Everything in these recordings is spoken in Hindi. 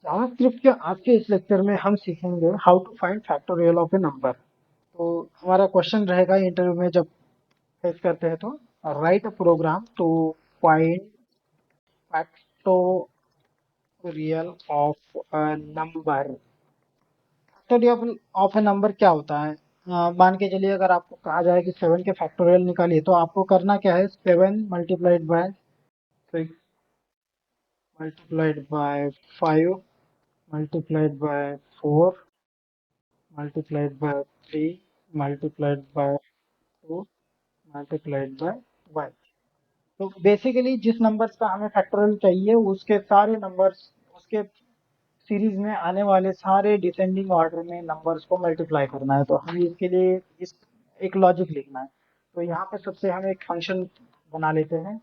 जावास्क्रिप्ट के आज के इस लेक्चर में हम सीखेंगे how to find factorial of a number. तो हमारा क्वेश्चन रहेगा इंटरव्यू में जब फेस करते हैं तो write a program to find factorial of a number. Factorial of a number क्या होता है? मान के चलिए अगर आपको कहा जाए कि 7 के फैक्टोरियल निकालिए तो आपको करना क्या है, 7 multiplied by 6 multiplied by 5 multiplied by 4 multiplied by 3 multiplied by 2 multiplied by 1। तो बेसिकली जिस नंबर्स का हमें फैक्टोरियल चाहिए उसके सारे नंबर्स, उसके सीरीज में आने वाले सारे डिसेंडिंग ऑर्डर में नंबर्स को मल्टीप्लाई करना है। तो हमें इसके लिए इस एक लॉजिक लिखना है। तो यहाँ पे सबसे हम एक फंक्शन बना लेते हैं,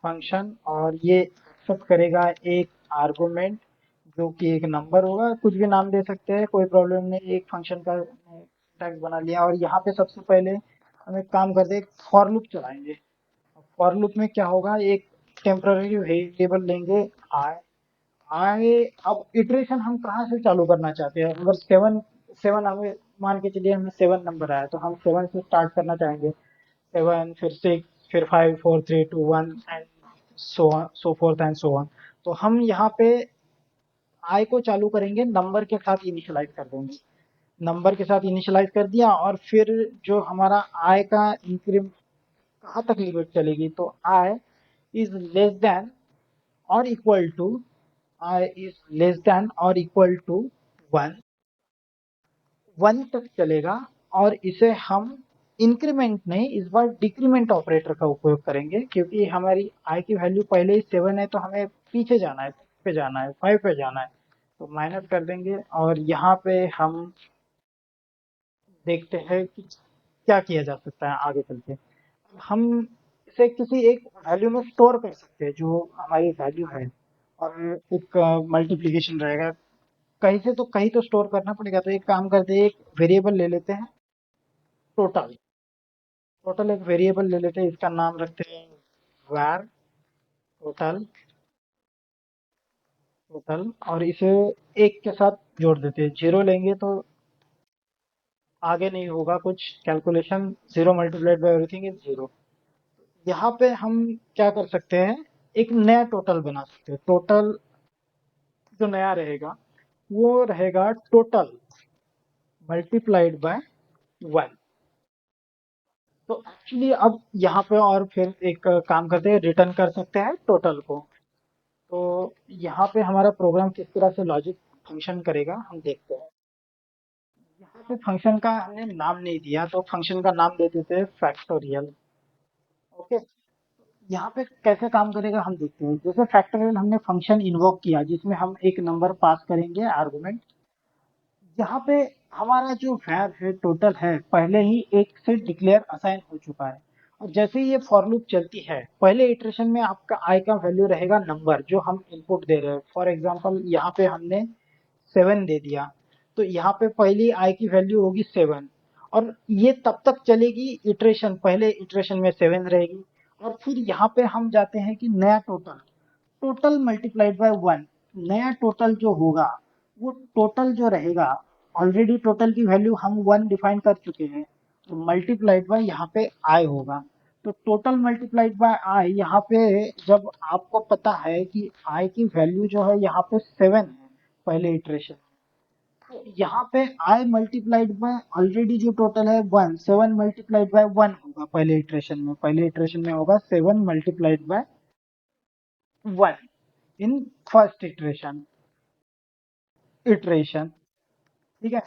फंक्शन, और ये एक्सेप्ट करेगा एक आर्गुमेंट जो कि एक नंबर होगा। कुछ भी नाम दे सकते हैं, कोई प्रॉब्लम नहीं। एक फंक्शन का टैग बना लिया और यहाँ पे सबसे पहले हम एक काम करते हैं, फॉर लूप चलाएंगे। फॉर लूप में क्या होगा, एक टेम्पररी वेरिएबल लेंगे आई। आई अब इटरेशन हम कहाँ से चालू करना चाहते हैं? अगर सेवन सेवन हमें मान के चलिए हमें 7 नंबर आया तो हम 7 से स्टार्ट करना चाहेंगे। 7 फिर 6 फिर 5 4 3 2 1 and so fourth and so on. तो हम यहाँ पे आई को चालू करेंगे, नंबर के साथ इनिशियलाइज कर देंगे। नंबर के साथ इनिशियलाइज कर दिया और फिर जो हमारा आई का इंक्रीमेंट कहाँ तक लिमिट चलेगी, तो आई इज लेस देन और equal to, i is less than और इक्वल टू 1, 1 तक चलेगा। और इसे हम इंक्रीमेंट नहीं, इस बार डिक्रीमेंट ऑपरेटर का उपयोग करेंगे, क्योंकि हमारी आई की वैल्यू पहले ही 7 है तो हमें पीछे जाना है, 6 पे जाना है, 5 पे जाना है। तो माइनस कर देंगे और यहाँ पे हम देखते हैं कि क्या किया जा सकता है आगे चल के। हम इसे किसी एक वैल्यू में स्टोर कर सकते हैं जो हमारी वैल्यू है, और एक मल्टीप्लिकेशन रहेगा। कहीं से तो कहीं तो स्टोर करना पड़ेगा। तो एक काम करते हैं, एक वेरिएबल ले लेते हैं, टोटल। टोटल एक वेरिएबल ले लेते हैं, इसका नाम रखते हैं var टोटल। टोटल और इसे एक के साथ जोड़ देते हैं। जीरो लेंगे तो आगे नहीं होगा कुछ calculation, zero multiplied by everything is zero. यहाँ पे हम क्या कर सकते हैं, एक नया टोटल बना सकते हैं। टोटल जो नया रहेगा वो रहेगा टोटल मल्टीप्लाइड बाय 1। तो एक्चुअली अब यहाँ पे और फिर एक काम करते हैं, रिटर्न कर सकते हैं टोटल को। तो यहाँ पे हमारा प्रोग्राम किस तरह से लॉजिक फंक्शन करेगा हम देखते हैं। यहाँ पे फंक्शन का हमने नाम नहीं दिया तो फंक्शन का नाम दे देते हैं फैक्टोरियल। ओके, यहाँ पे कैसे काम करेगा हम देखते हैं। जैसे फैक्टोरियल हमने फंक्शन इन्वोक किया जिसमें हम एक नंबर पास करेंगे आर्गुमेंट। यहाँ पे हमारा जो var है, टोटल है, पहले ही एक से डिक्लेयर असाइन हो चुका है। और जैसे ही ये फॉर लूप चलती है, पहले इटरेशन में आपका आई का वैल्यू रहेगा नंबर जो हम इनपुट दे रहे हैं। फॉर एग्जांपल यहाँ पे हमने 7 दे दिया, तो यहाँ पे पहली आई की वैल्यू होगी 7। और ये तब तक चलेगी इटरेशन, पहले इटरेशन में 7 रहेगी। और फिर यहाँ पे हम जाते हैं कि नया टोटल, टोटल मल्टीप्लाइड बाय 1। नया टोटल जो होगा वो टोटल जो रहेगा, ऑलरेडी टोटल की वैल्यू हम 1 डिफाइन कर चुके हैं, तो मल्टीप्लाइड बाय यहाँ पे आई होगा। तो टोटल मल्टीप्लाइड बाय आई, यहाँ पे जब आपको पता है कि आई की वैल्यू जो है यहाँ पे 7 है पहले इटरेशन, तो यहाँ पे आई मल्टीप्लाइड बाय ऑलरेडी जो टोटल है 1, 7 मल्टीप्लाइड बाय 1 होगा पहले इटरेशन में। पहले इटरेशन में होगा 7 multiplied by 1 in first iteration. ठीक है,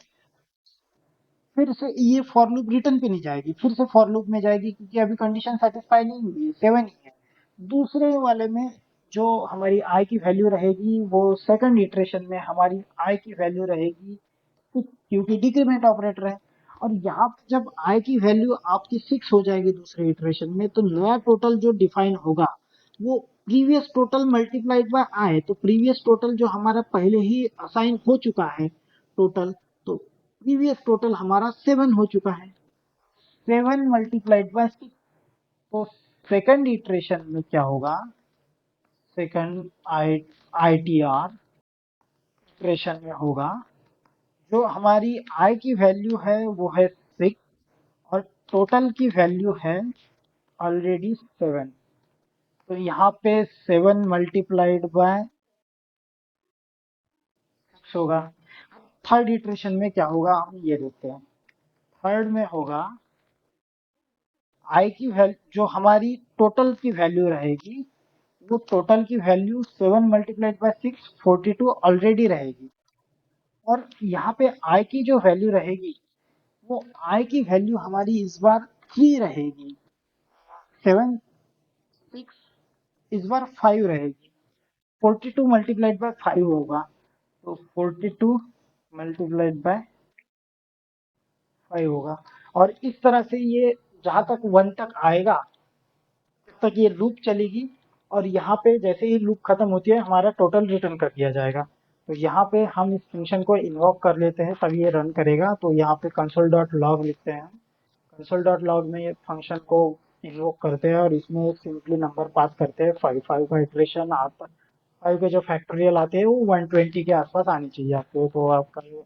फिर से ये फॉर लूप रिटर्न पे नहीं जाएगी, फिर से फॉर लूप में जाएगी क्योंकि अभी कंडीशन सेटिस्फाई नहीं हुई है, 7 ही है। दूसरे वाले में जो हमारी आई की वैल्यू रहेगी वो सेकंड इटरेशन में हमारी आई की वैल्यू रहेगी 6, क्योंकि डिक्रीमेंट ऑपरेटर है। और यहाँ पे जब आई की वैल्यू आपकी 6 हो जाएगी दूसरे इटरेशन में, तो नया टोटल जो डिफाइन होगा वो प्रीवियस टोटल मल्टीप्लाइड बाय आई। तो प्रीवियस टोटल जो हमारा पहले ही असाइन हो चुका है टोटल, तो प्रीवियस टोटल हमारा 7 हो चुका है। 7 मल्टीप्लाइड बाय 6। तो सेकंड इटरेशन में क्या होगा, second I I T R iteration में होगा, जो हमारी i की वैल्यू है वो है 6 और टोटल की वैल्यू है ऑलरेडी 7। तो यहाँ पे 7 मल्टीप्लाइड बाय 6 होगा। थर्ड इटरेशन में क्या होगा हम ये देखते हैं। थर्ड में होगा i की वैल्यू, जो हमारी टोटल की वैल्यू रहेगी, वो टोटल की वैल्यू 7 मल्टीप्लाइड बाय 6 42 ऑलरेडी रहेगी। और यहाँ पे i की जो वैल्यू रहेगी, वो i की वैल्यू हमारी इस बार 3 रहेगी। 7 6 इस बार 5 रहेगी। 42 मल्टीप्लाइड बाय 5 होगा, तो 42 मल्टीप्लाइड बाय 5 होगा। और इस तरह से ये जहां तक 1 तक आएगा तब तक ये लूप चलेगी, और यहाँ पे जैसे ही लूप खत्म होती है हमारा टोटल रिटर्न कर दिया जाएगा। तो यहाँ पे हम इस फंक्शन को इन्वोक कर लेते हैं, तभी ये रन करेगा। तो यहाँ पे कंसोल डॉट लॉग लिखते हैं। कंसोल डॉट लॉग में ये फंक्शन को इन्वोक करते हैं और इसमें सिंपली नंबर पास करते हैं 5। 5 का इटरेशन आता, 5 के जो फैक्टोरियल आते हैं वो 120 के आसपास आनी चाहिए आपको। तो आपका ये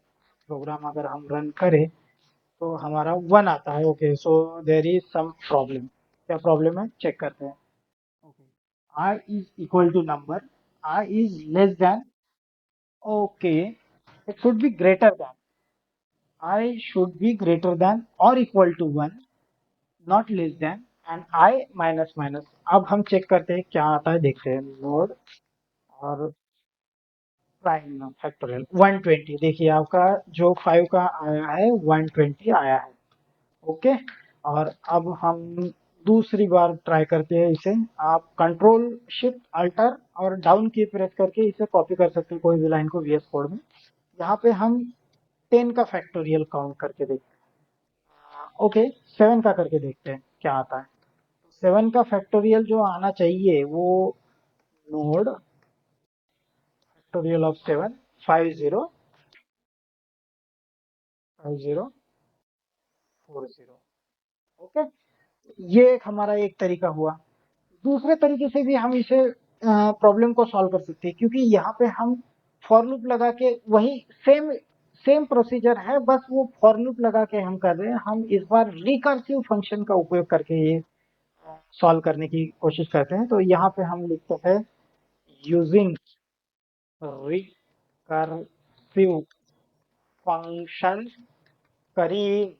प्रोग्राम अगर हम रन करें तो हमारा 1 आता है। Okay, so there is some problem. क्या प्रॉब्लम है चेक करते हैं। Okay, i is equal to number, I is less than, okay, it should be greater than, I should be greater than or equal to 1, not less than, and I minus minus। अब हम चेक करते हैं क्या आता है, देखते हैं। नोड और प्राइम फैक्टोरियल 120, देखिए आपका जो 5 का आया है 120 आया है। ओके, और अब हम दूसरी बार ट्राई करते हैं इसे। आप कंट्रोल शिफ्ट अल्टर और डाउन की प्रेस करके इसे कॉपी कर सकते हैं कोई भी लाइन को वीएस कोड में। यहाँ पे हम 10 का फैक्टोरियल काउंट करके देखते हैं। ओके, 7 का करके देखते हैं क्या आता है। 7 का फैक्टोरियल जो आना चाहिए वो नोड फैक्टोरियल ऑफ 7 50 5040। ओके, ये एक हमारा एक तरीका हुआ। दूसरे तरीके से भी हम इसे प्रॉब्लम को सॉल्व कर सकते हैं, क्योंकि यहाँ पे हम फॉर लूप लगा के वही सेम सेम प्रोसीजर है, बस वो फॉर लूप लगा के हम कर रहे हैं। हम इस बार रिकर्सिव फंक्शन का उपयोग करके ये सॉल्व करने की कोशिश करते हैं। तो यहाँ पे हम लिखते हैं यूजिंग रिकर्सिव फंक्शन, करीब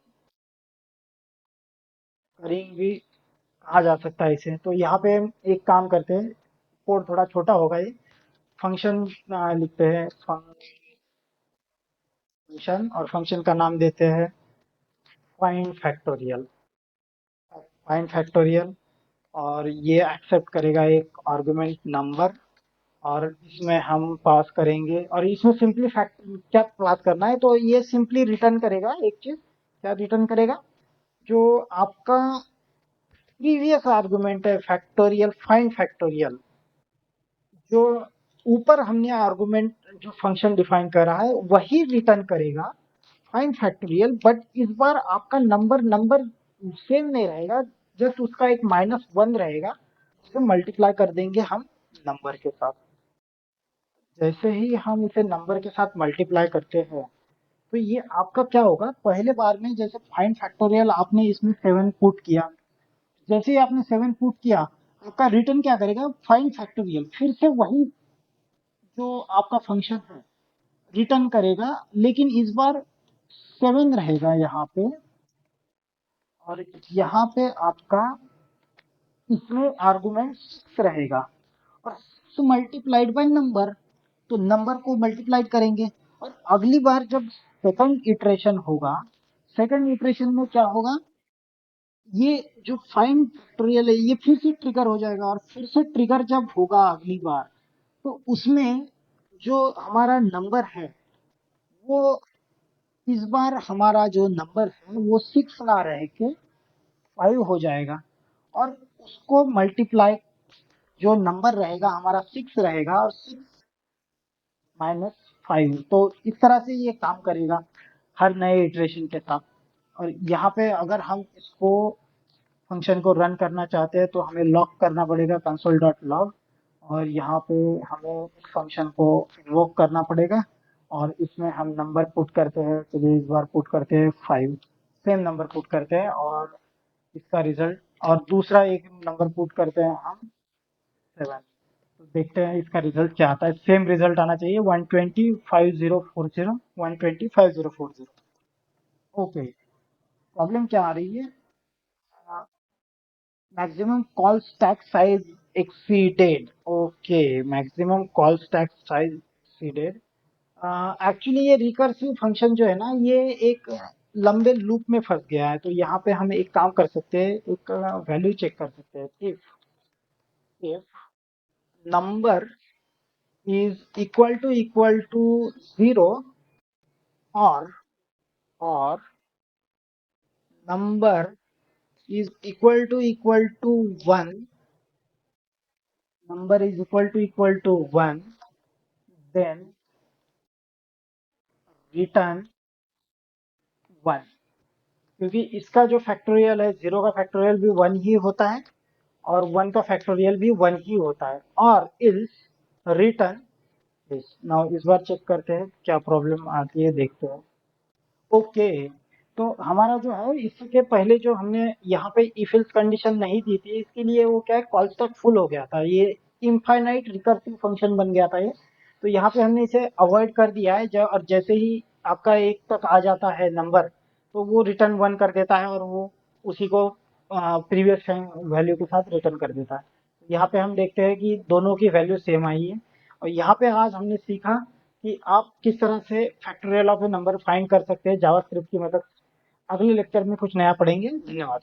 करीब भी कहा जा सकता है इसे। तो यहाँ पे हम एक काम करते हैं, कोड थोड़ा छोटा होगा ये। फंक्शन लिखते हैं फंक्शन, और फंक्शन का नाम देते हैं फाइंड फैक्टोरियल। फाइंड फैक्टोरियल, और ये एक्सेप्ट करेगा एक आर्गुमेंट नंबर, और इसमें हम पास करेंगे। और इसमें सिंपली फैक्ट क्या पास करना है, तो ये सिंपली रिटर्न करेगा एक चीज। क्या रिटर्न करेगा, जो आपका प्रीवियस आर्गुमेंट है फैक्टोरियल फाइंड फैक्टोरियल, जो ऊपर हमने आर्गुमेंट जो फंक्शन डिफाइन करा है वही रिटर्न करेगा फाइंड फैक्टोरियल। बट इस बार आपका नंबर नंबर सेम नहीं रहेगा, जस्ट उसका एक -1 रहेगा, उसे मल्टीप्लाई कर देंगे हम नंबर के साथ। जैसे ही हम इसे नंबर के साथ मल्टीप्लाई करते हैं तो ये आपका क्या होगा, पहले बार में जैसे फाइंड फैक्टोरियल आपने इसमें 7 पुट किया, जैसे ही आपने 7 पुट किया, आपका रिटर्न क्या करेगा फाइंड फैक्टोरियल, फिर से वही जो आपका फंक्शन है रिटर्न करेगा, लेकिन इस बार 7 रहेगा यहाँ पे, और यहाँ पे आपका इसमें आर्गुमेंट 6 रहेगा, और 6 मल्टीप्लाइड बाय नंबर, तो नंबर को मल्टीप्लाइड करेंगे। और अगली बार जब सेकंड इटरेशन होगा, सेकंड इटरेशन में क्या होगा, ये जो फाइंड फैक्टोरियल है ये फिर से ट्रिगर हो जाएगा, और फिर से ट्रिगर जब होगा अगली बार, तो उसमें जो हमारा नंबर है वो, इस बार हमारा जो नंबर है वो 6 ना रह के 5 हो जाएगा, और उसको मल्टीप्लाई, जो नंबर रहेगा हमारा 6 रहेगा, और 6 -5। तो इस तरह से ये काम करेगा हर नए इटरेशन के साथ। और यहाँ पे अगर हम इसको फंक्शन को रन करना चाहते हैं तो हमें लॉक करना पड़ेगा console.log, और यहाँ पे हमें फंक्शन को इन्वोक करना पड़ेगा, और इसमें हम नंबर पुट करते हैं। चलिए इस बार पुट करते हैं 5, सेम नंबर पुट करते हैं और इसका रिजल्ट, और दूसरा एक नंबर पुट करते हैं हम 7। तो देखते हैं इसका रिजल्ट क्या आता है। सेम रिजल्ट आना चाहिए 120 5040, 120 5040। ओके, प्रॉब्लम क्या आ रही है? Maximum call stack size exceeded. Okay, maximum call stack size exceeded. Actually ये रिकर्सिव फंक्शन जो है ना, ये एक लंबे लूप में फंस गया है। तो यहाँ पे हम एक काम कर सकते हैं, एक वैल्यू चेक कर सकते हैं। If number is equal to 0, or number is equal to 1, number is equal to 1, then return 1। क्योंकि इसका जो फैक्टोरियल है, 0 का फैक्टोरियल भी 1 ही होता है और 1 का फैक्टोरियल भी 1 ही होता है, और इल्स रिटर्न दिस। नाउ इस बार चेक करते हैं क्या प्रॉब्लम आती है, देखते हैं। ओके, तो हमारा जो है, इसके पहले जो हमने यहाँ पे इफ एल्स कंडीशन नहीं दी थी, इसके लिए वो क्या है, कॉल स्टैक फुल हो गया था। ये इनफाइनाइट रिकर्सिव फंक्शन बन गया था ये। तो यहाँ पे हमने इसे अवॉइड कर दिया है। जब और जैसे ही आपका 1 तक आ जाता है नंबर, तो वो रिटर्न 1 कर देता है और वो उसी को प्रीवियस वैल्यू के साथ रिटर्न कर देता है। यहाँ पे हम देखते हैं कि दोनों की वैल्यू सेम आई है। और यहाँ पे आज हमने सीखा कि आप किस तरह से factorial of a number find कर सकते हैं जावास्क्रिप्ट की मदद से। अगले लेक्चर में कुछ नया पढ़ेंगे। धन्यवाद।